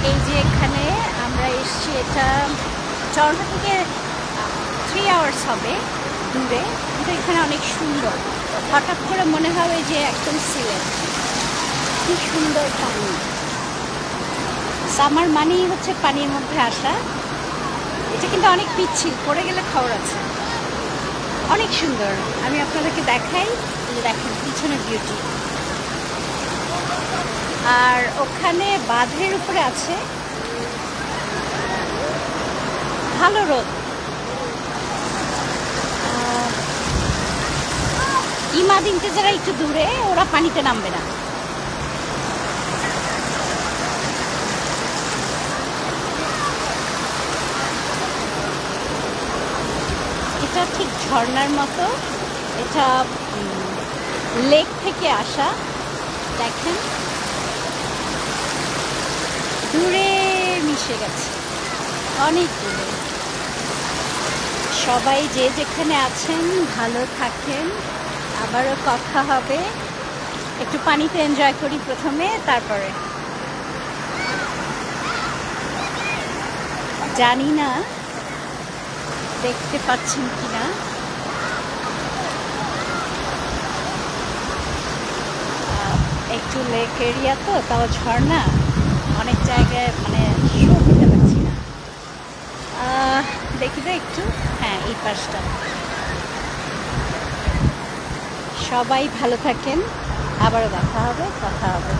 এই যে এখানে আমরা এসছি, এটা চরনা থেকে 3 আওয়ার্স হবে দূরে, কিন্তু এখানে অনেক সুন্দর। হঠাৎ করে মনে হবে যে একদম সিলেট, কি সুন্দর পানি। সামার মানেই হচ্ছে পানির মধ্যে আসা। এটা কিন্তু অনেক পিচ্ছিল, পড়ে গেলে খবর আছে। অনেক সুন্দর, আমি আপনাদেরকে দেখাই। দেখেন পিছনের বিউটি। আর ওখানে বাঁধের উপরে আছে ভালো রোদ। ইমাদিনতে যারা একটু দূরে, ওরা পানিতে নামবে না। এটা ঠিক ঝর্ণার মতো, এটা লেক থেকে আসা। দেখেন দূরে মিশে গেছে, অনেক দূরে। সবাই যে যেখানে আছেন ভালো থাকেন, আবারও কথা হবে। একটু পানিতে এনজয় করি প্রথমে, তারপরে জানি না দেখতে পাচ্ছেন কিনা। একটু লেক এরিয়া তো, তাও ঝর্ণা অনেক জায়গায় মানে শো করতে পারছি না। দেখি তো একটু, হ্যাঁ এই পাশটা। সবাই ভালো থাকেন, আবারও দেখা হবে, কথা হবে।